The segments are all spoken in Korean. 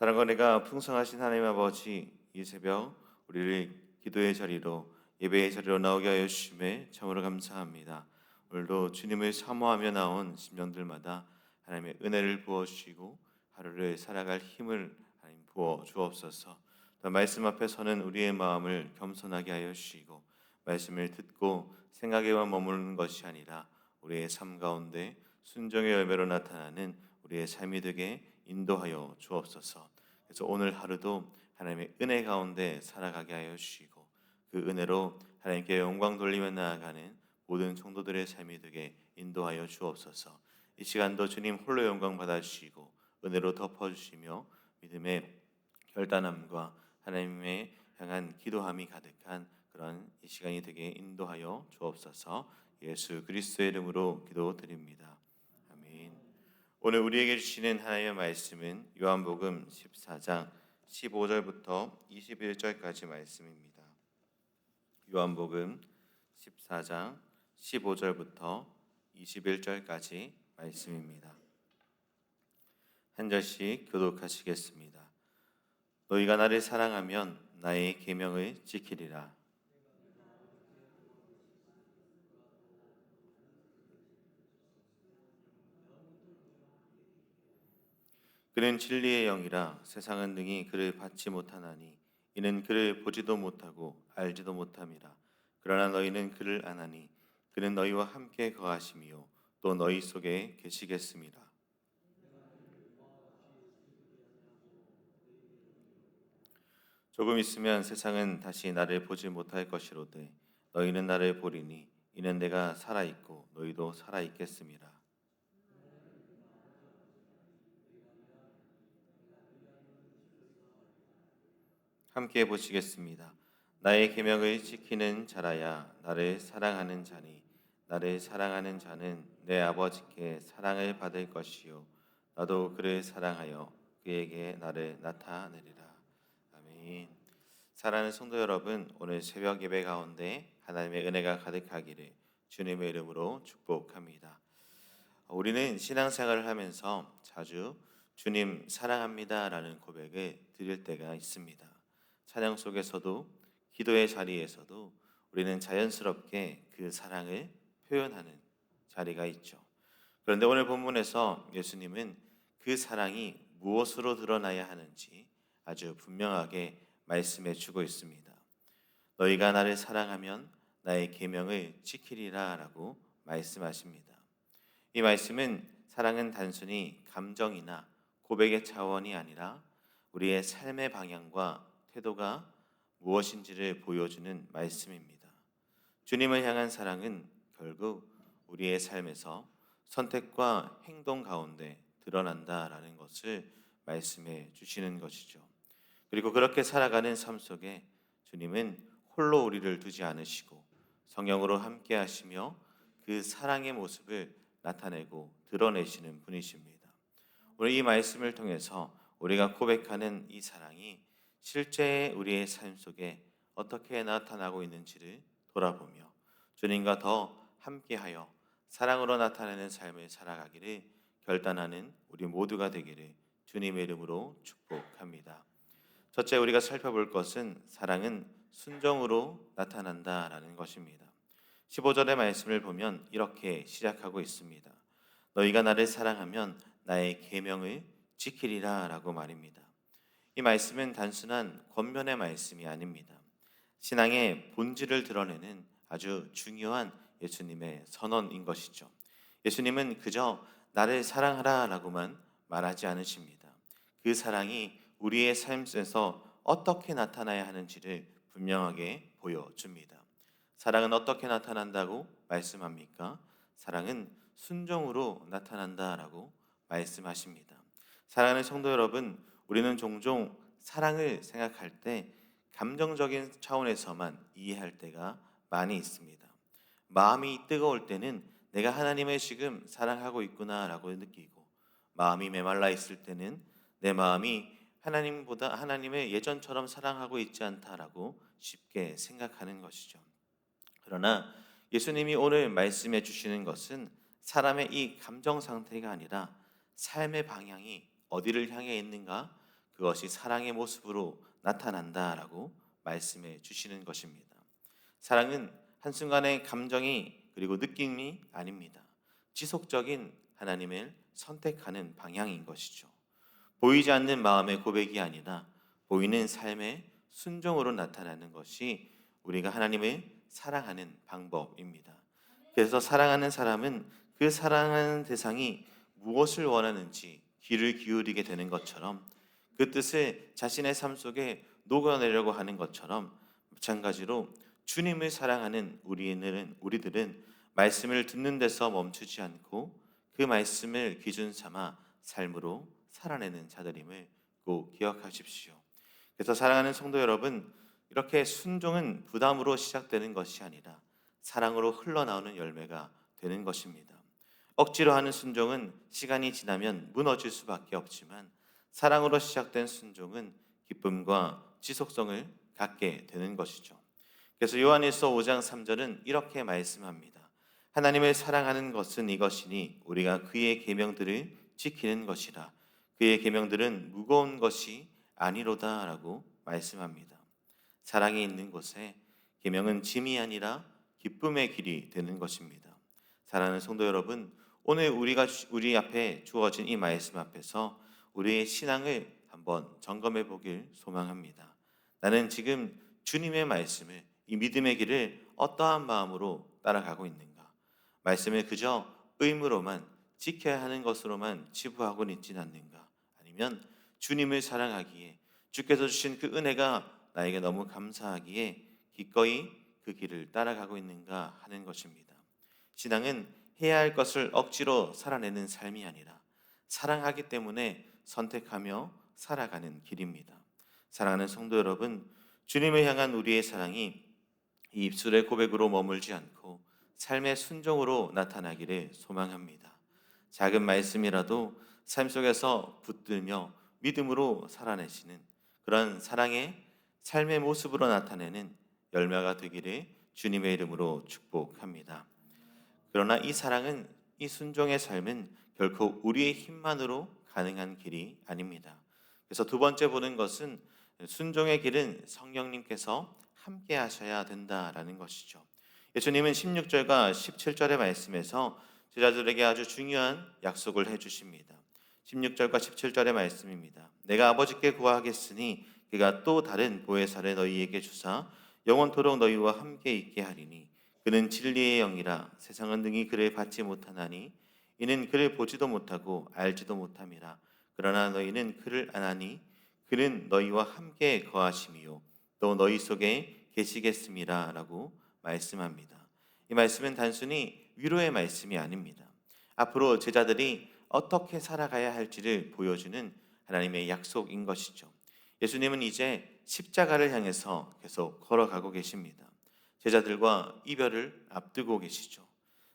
사랑과 은혜가 풍성하신 하나님 아버지, 이 새벽 우리를 기도의 자리로, 예배의 자리로 나오게 하여 주심에 참으로 감사합니다. 오늘도 주님을 사모하며 나온 심령들마다 하나님의 은혜를 부어주시고 하루를 살아갈 힘을 하나님 부어 주옵소서. 또 말씀 앞에 서는 우리의 마음을 겸손하게 하여 주시고, 말씀을 듣고 생각에만 머무르는 것이 아니라 우리의 삶 가운데 순종의 열매로 나타나는 우리의 삶이 되게 인도하여 주옵소서. 그래서 오늘 하루도 하나님의 은혜 가운데 살아가게 하여 주시고, 그 은혜로 하나님께 영광 돌리며 나아가는 모든 성도들의 삶이 되게 인도하여 주옵소서. 이 시간도 주님 홀로 영광 받아주시고 은혜로 덮어주시며 믿음의 결단함과 하나님의 향한 기도함이 가득한 그런 이 시간이 되게 인도하여 주옵소서. 예수 그리스도의 이름으로 기도드립니다. 아멘. 오늘 우리에게 주시는 하나님의 말씀은 요한복음 14장 15절부터 21절까지 말씀입니다. 요한복음 14장 15절부터 21절까지 말씀입니다. 한 절씩 교독하시겠습니다. 너희가 나를 사랑하면 나의 계명을 지키리라. 그는 진리의 영이라 세상은 능히 그를 받지 못하나니 이는 그를 보지도 못하고 알지도 못함이라. 그러나 너희는 그를 아나니 그는 너희와 함께 거하시며 또 너희 속에 계시겠습니다. 조금 있으면 세상은 다시 나를 보지 못할 것이로되 너희는 나를 보리니 이는 내가 살아있고 너희도 살아있겠음이라. 함께 보시겠습니다. 나의 계명을 지키는 자라야 나를 사랑하는 자니 나를 사랑하는 자는 내 아버지께 사랑을 받을 것이요 나도 그를 사랑하여 그에게 나를 나타내리라. 아멘. 사랑하는 성도 여러분, 오늘 새벽 예배 가운데 하나님의 은혜가 가득하기를 주님의 이름으로 축복합니다. 우리는 신앙생활을 하면서 자주 주님 사랑합니다라는 고백을 드릴 때가 있습니다. 찬양 속에서도 기도의 자리에서도 우리는 자연스럽게 그 사랑을 표현하는 자리가 있죠. 그런데 오늘 본문에서 예수님은 그 사랑이 무엇으로 드러나야 하는지 아주 분명하게 말씀해 주고 있습니다. 너희가 나를 사랑하면 나의 계명을 지키리라 라고 말씀하십니다. 이 말씀은 사랑은 단순히 감정이나 고백의 차원이 아니라 우리의 삶의 방향과 태도가 무엇인지를 보여주는 말씀입니다. 주님을 향한 사랑은 결국 우리의 삶에서 선택과 행동 가운데 드러난다라는 것을 말씀해 주시는 것이죠. 그리고 그렇게 살아가는 삶 속에 주님은 홀로 우리를 두지 않으시고 성령으로 함께 하시며 그 사랑의 모습을 나타내고 드러내시는 분이십니다. 오늘 이 말씀을 통해서 우리가 고백하는 이 사랑이 실제 우리의 삶 속에 어떻게 나타나고 있는지를 돌아보며 주님과 더 함께하여 사랑으로 나타내는 삶을 살아가기를 결단하는 우리 모두가 되기를 주님의 이름으로 축복합니다. 첫째, 우리가 살펴볼 것은 사랑은 순종으로 나타난다라는 것입니다. 15절의 말씀을 보면 이렇게 시작하고 있습니다. 너희가 나를 사랑하면 나의 계명을 지키리라 라고 말입니다. 이 말씀은 단순한 권면의 말씀이 아닙니다. 신앙의 본질을 드러내는 아주 중요한 예수님의 선언인 것이죠. 예수님은 그저 나를 사랑하라 라고만 말하지 않으십니다. 그 사랑이 우리의 삶에서 어떻게 나타나야 하는지를 분명하게 보여줍니다. 사랑은 어떻게 나타난다고 말씀합니까? 사랑은 순종으로 나타난다라고 말씀하십니다. 사랑하는 성도 여러분, 우리는 종종 사랑을 생각할 때 감정적인 차원에서만 이해할 때가 많이 있습니다. 마음이 뜨거울 때는 내가 하나님을 지금 사랑하고 있구나라고 느끼고, 마음이 메말라 있을 때는 내 마음이 하나님을 예전처럼 사랑하고 있지 않다라고 쉽게 생각하는 것이죠. 그러나 예수님이 오늘 말씀해 주시는 것은 사람의 이 감정 상태가 아니라 삶의 방향이 어디를 향해 있는가, 그것이 사랑의 모습으로 나타난다라고 말씀해 주시는 것입니다. 사랑은 한순간의 감정이 그리고 느낌이 아닙니다. 지속적인 하나님을 선택하는 방향인 것이죠. 보이지 않는 마음의 고백이 아니라 보이는 삶의 순종으로 나타나는 것이 우리가 하나님을 사랑하는 방법입니다. 그래서 사랑하는 사람은 그 사랑하는 대상이 무엇을 원하는지 귀를 기울이게 되는 것처럼 그 뜻을 자신의 삶 속에 녹여내려고 하는 것처럼 마찬가지로 주님을 사랑하는 우리들은 말씀을 듣는 데서 멈추지 않고 그 말씀을 기준 삼아 삶으로 살아내는 자들임을 꼭 기억하십시오. 그래서 사랑하는 성도 여러분, 이렇게 순종은 부담으로 시작되는 것이 아니라 사랑으로 흘러나오는 열매가 되는 것입니다. 억지로 하는 순종은 시간이 지나면 무너질 수밖에 없지만 사랑으로 시작된 순종은 기쁨과 지속성을 갖게 되는 것이죠. 그래서 요한일서 5장 3절은 이렇게 말씀합니다. 하나님을 사랑하는 것은 이것이니 우리가 그의 계명들을 지키는 것이라. 그의 계명들은 무거운 것이 아니로다라고 말씀합니다. 사랑이 있는 곳에 계명은 짐이 아니라 기쁨의 길이 되는 것입니다. 사랑하는 성도 여러분, 오늘 우리 앞에 주어진 이 말씀 앞에서 우리의 신앙을 한번 점검해 보길 소망합니다. 나는 지금 주님의 말씀을, 이 믿음의 길을 어떠한 마음으로 따라가고 있는가? 말씀을 그저 의무로만 지켜야 하는 것으로만 치부하고 있지는 않는가? 아니면 주님을 사랑하기에 주께서 주신 그 은혜가 나에게 너무 감사하기에 기꺼이 그 길을 따라가고 있는가 하는 것입니다. 신앙은 해야 할 것을 억지로 살아내는 삶이 아니라 사랑하기 때문에 선택하며 살아가는 길입니다. 사랑하는 성도 여러분, 주님을 향한 우리의 사랑이 이 입술의 고백으로 머물지 않고 삶의 순종으로 나타나기를 소망합니다. 작은 말씀이라도 삶 속에서 붙들며 믿음으로 살아내시는 그런 사랑의 삶의 모습으로 나타내는 열매가 되기를 주님의 이름으로 축복합니다. 그러나 이 사랑은, 이 순종의 삶은 결코 우리의 힘만으로 가능한 길이 아닙니다. 그래서 두 번째 보는 것은 순종의 길은 성령님께서 함께 하셔야 된다라는 것이죠. 예수님은 16절과 17절의 말씀에서 제자들에게 아주 중요한 약속을 해주십니다. 16절과 17절의 말씀입니다. 내가 아버지께 구하겠으니 그가 또 다른 보혜사를 너희에게 주사 영원토록 너희와 함께 있게 하리니 그는 진리의 영이라 세상은 능히 그를 받지 못하나니 이는 그를 보지도 못하고 알지도 못함이라. 그러나 너희는 그를 아나니 그는 너희와 함께 거하심이요 또 너희 속에 계시겠음이라 라고 말씀합니다. 이 말씀은 단순히 위로의 말씀이 아닙니다. 앞으로 제자들이 어떻게 살아가야 할지를 보여주는 하나님의 약속인 것이죠. 예수님은 이제 십자가를 향해서 계속 걸어가고 계십니다. 제자들과 이별을 앞두고 계시죠.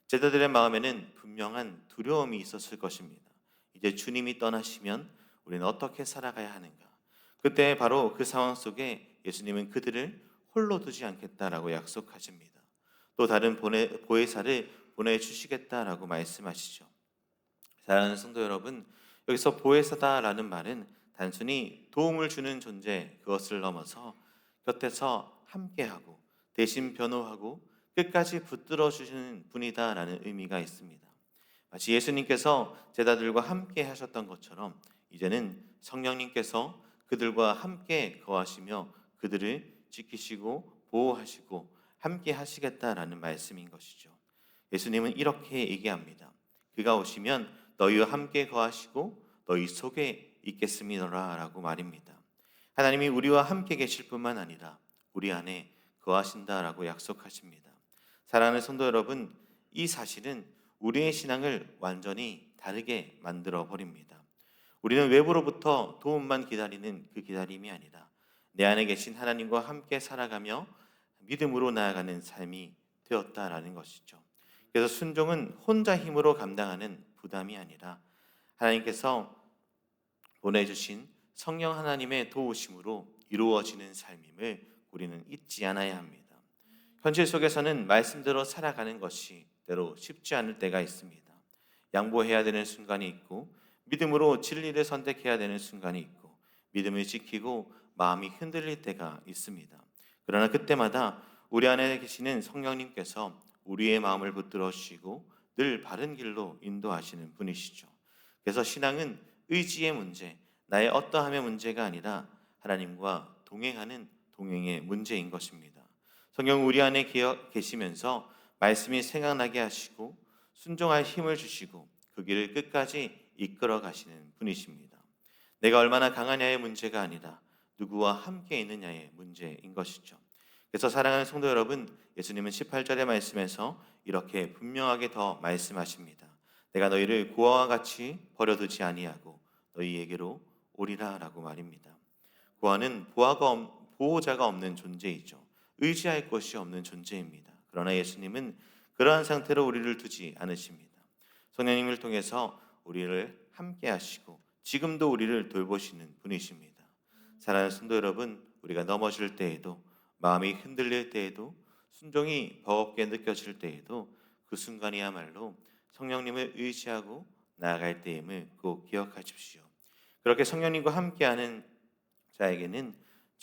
제자들의 마음에는 분명한 두려움이 있었을 것입니다. 이제 주님이 떠나시면 우리는 어떻게 살아가야 하는가? 그때 바로 그 상황 속에 예수님은 그들을 홀로 두지 않겠다라고 약속하십니다. 또 다른 보혜사를 보내주시겠다라고 말씀하시죠. 사랑하는 성도 여러분, 여기서 보혜사다라는 말은 단순히 도움을 주는 존재, 그것을 넘어서 곁에서 함께하고 대신 변호하고 끝까지 붙들어 주시는 분이다라는 의미가 있습니다. 마치 예수님께서 제자들과 함께 하셨던 것처럼 이제는 성령님께서 그들과 함께 거하시며 그들을 지키시고 보호하시고 함께 하시겠다라는 말씀인 것이죠. 예수님은 이렇게 얘기합니다. 그가 오시면 너희와 함께 거하시고 너희 속에 있겠음이라 라고 말입니다. 하나님이 우리와 함께 계실 뿐만 아니라 우리 안에 거하신다라고 약속하십니다. 사랑하는 성도 여러분, 이 사실은 우리의 신앙을 완전히 다르게 만들어 버립니다. 우리는 외부로부터 도움만 기다리는 그 기다림이 아니라 내 안에 계신 하나님과 함께 살아가며 믿음으로 나아가는 삶이 되었다라는 것이죠. 그래서 순종은 혼자 힘으로 감당하는 부담이 아니라 하나님께서 보내주신 성령 하나님의 도우심으로 이루어지는 삶임을 우리는 잊지 않아야 합니다. 현실 속에서는 말씀대로 살아가는 것이 때로 쉽지 않을 때가 있습니다. 양보해야 되는 순간이 있고 믿음으로 진리를 선택해야 되는 순간이 있고 믿음을 지키고 마음이 흔들릴 때가 있습니다. 그러나 그때마다 우리 안에 계시는 성령님께서 우리의 마음을 붙들어 주시고 늘 바른 길로 인도하시는 분이시죠. 그래서 신앙은 의지의 문제, 나의 어떠함의 문제가 아니라 하나님과 동행하는 동행의 문제인 것입니다. 성령 우리 안에 계시면서 말씀이 생각나게 하시고 순종할 힘을 주시고 그 길을 끝까지 이끌어 가시는 분이십니다. 내가 얼마나 강하냐의 문제가 아니라 누구와 함께 있느냐의 문제인 것이죠. 그래서 사랑하는 성도 여러분, 예수님은 18절의 말씀에서 이렇게 분명하게 더 말씀하십니다. 내가 너희를 고아와 같이 버려두지 아니하고 너희에게로 오리라 라고 말입니다. 고아는 보호자가 없는 존재이죠. 의지할 곳이 없는 존재입니다. 그러나 예수님은 그러한 상태로 우리를 두지 않으십니다. 성령님을 통해서 우리를 함께 하시고 지금도 우리를 돌보시는 분이십니다. 사랑하는 성도 여러분, 우리가 넘어질 때에도 마음이 흔들릴 때에도 순종이 버겁게 느껴질 때에도 그 순간이야말로 성령님을 의지하고 나아갈 때임을 꼭 기억하십시오. 그렇게 성령님과 함께하는 자에게는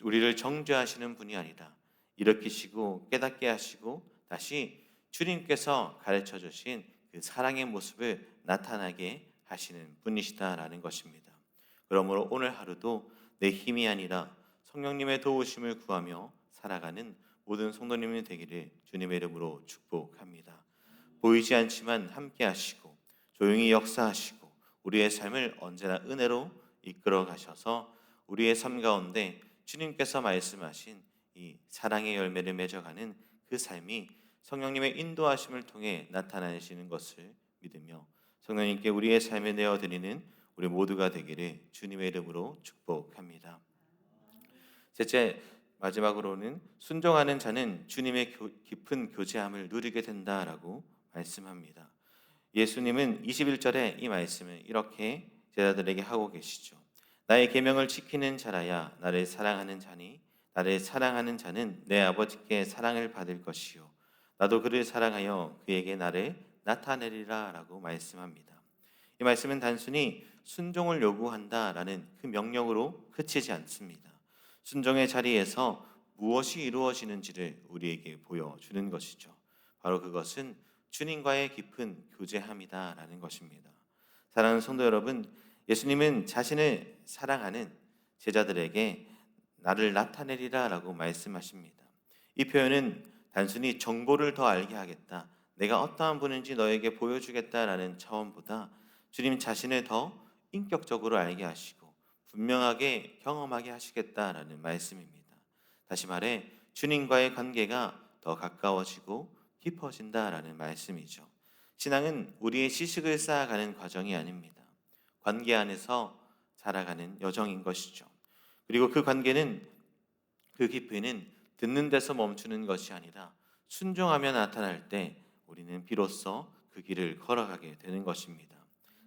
우리를 정죄하시는 분이 아니라 일으키시고 깨닫게 하시고 다시 주님께서 가르쳐 주신 그 사랑의 모습을 나타나게 하시는 분이시다라는 것입니다. 그러므로 오늘 하루도 내 힘이 아니라 성령님의 도우심을 구하며 살아가는 모든 성도님이 되기를 주님의 이름으로 축복합니다. 보이지 않지만 함께 하시고 조용히 역사하시고 우리의 삶을 언제나 은혜로 이끌어 가셔서 우리의 삶 가운데 주님께서 말씀하신 이 사랑의 열매를 맺어가는 그 삶이 성령님의 인도하심을 통해 나타나시는 것을 믿으며 성령님께 우리의 삶에 내어드리는 우리 모두가 되기를 주님의 이름으로 축복합니다. 셋째, 마지막으로는 순종하는 자는 주님의 깊은 교제함을 누리게 된다라고 말씀합니다. 예수님은 21절에 이 말씀을 이렇게 제자들에게 하고 계시죠. 나의 계명을 지키는 자라야 나를 사랑하는 자니 나를 사랑하는 자는 내 아버지께 사랑을 받을 것이요 나도 그를 사랑하여 그에게 나를 나타내리라 라고 말씀합니다. 이 말씀은 단순히 순종을 요구한다라는 그 명령으로 그치지 않습니다. 순종의 자리에서 무엇이 이루어지는지를 우리에게 보여주는 것이죠. 바로 그것은 주님과의 깊은 교제함이다라는 것입니다. 사랑하는 성도 여러분, 예수님은 자신을 사랑하는 제자들에게 나를 나타내리라 라고 말씀하십니다. 이 표현은 단순히 정보를 더 알게 하겠다, 내가 어떠한 분인지 너에게 보여주겠다라는 차원보다 주님 자신을 더 인격적으로 알게 하시고 분명하게 경험하게 하시겠다라는 말씀입니다. 다시 말해 주님과의 관계가 더 가까워지고 깊어진다라는 말씀이죠. 신앙은 우리의 지식을 쌓아가는 과정이 아닙니다. 관계 안에서 자라가는 여정인 것이죠. 그리고 그 관계는 그 깊이는 듣는 데서 멈추는 것이 아니라 순종하며 나타날 때 우리는 비로소 그 길을 걸어가게 되는 것입니다.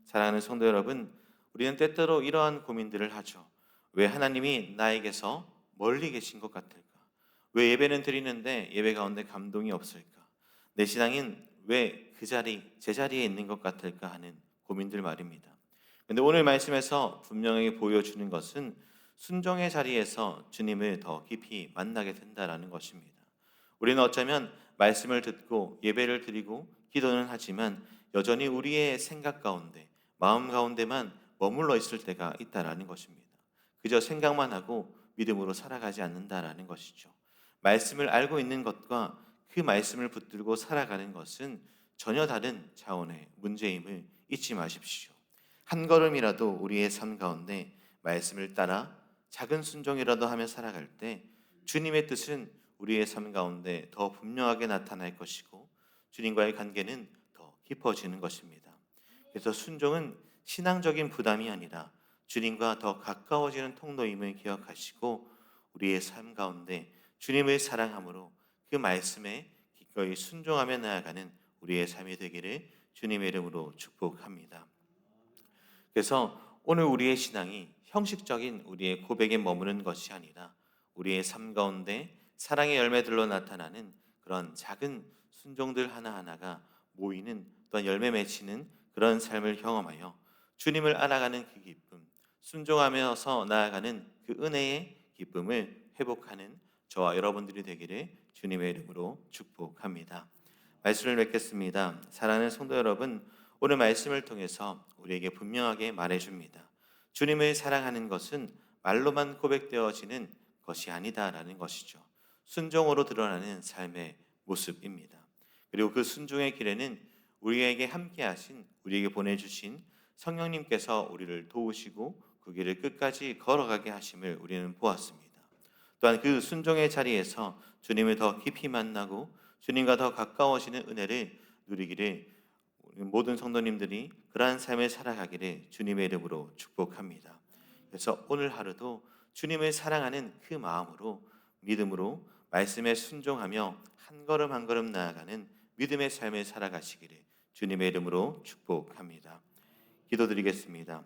사랑하는 성도 여러분, 우리는 때때로 이러한 고민들을 하죠. 왜 하나님이 나에게서 멀리 계신 것 같을까? 왜 예배는 드리는데 예배 가운데 감동이 없을까? 내 신앙은 왜 그 자리, 제자리에 있는 것 같을까 하는 고민들 말입니다. 그런데 오늘 말씀에서 분명하게 보여주는 것은 순종의 자리에서 주님을 더 깊이 만나게 된다라는 것입니다. 우리는 어쩌면 말씀을 듣고 예배를 드리고 기도는 하지만 여전히 우리의 생각 가운데, 마음 가운데만 머물러 있을 때가 있다라는 것입니다. 그저 생각만 하고 믿음으로 살아가지 않는다라는 것이죠. 말씀을 알고 있는 것과 그 말씀을 붙들고 살아가는 것은 전혀 다른 차원의 문제임을 잊지 마십시오. 한 걸음이라도 우리의 삶 가운데 말씀을 따라 작은 순종이라도 하며 살아갈 때 주님의 뜻은 우리의 삶 가운데 더 분명하게 나타날 것이고 주님과의 관계는 더 깊어지는 것입니다. 그래서 순종은 신앙적인 부담이 아니라 주님과 더 가까워지는 통로임을 기억하시고 우리의 삶 가운데 주님을 사랑함으로 그 말씀에 기꺼이 순종하며 나아가는 우리의 삶이 되기를 주님의 이름으로 축복합니다. 그래서 오늘 우리의 신앙이 형식적인 우리의 고백에 머무는 것이 아니라 우리의 삶 가운데 사랑의 열매들로 나타나는 그런 작은 순종들 하나하나가 모이는 또한 열매 맺히는 그런 삶을 경험하여 주님을 알아가는 그 기쁨, 순종하면서 나아가는 그 은혜의 기쁨을 회복하는 저와 여러분들이 되기를 주님의 이름으로 축복합니다. 말씀을 맺겠습니다. 사랑하는 성도 여러분, 오늘 말씀을 통해서 우리에게 분명하게 말해줍니다. 주님을 사랑하는 것은 말로만 고백되어지는 것이 아니다라는 것이죠. 순종으로 드러나는 삶의 모습입니다. 그리고 그 순종의 길에는 우리에게 함께 하신, 우리에게 보내주신 성령님께서 우리를 도우시고 그 길을 끝까지 걸어가게 하심을 우리는 보았습니다. 또한 그 순종의 자리에서 주님을 더 깊이 만나고 주님과 더 가까워지는 은혜를 누리기를 우리 모든 성도님들이 그러한 삶을 살아가기를 주님의 이름으로 축복합니다. 그래서 오늘 하루도 주님을 사랑하는 그 마음으로 믿음으로 말씀에 순종하며 한 걸음 한 걸음 나아가는 믿음의 삶을 살아가시기를 주님의 이름으로 축복합니다. 기도드리겠습니다.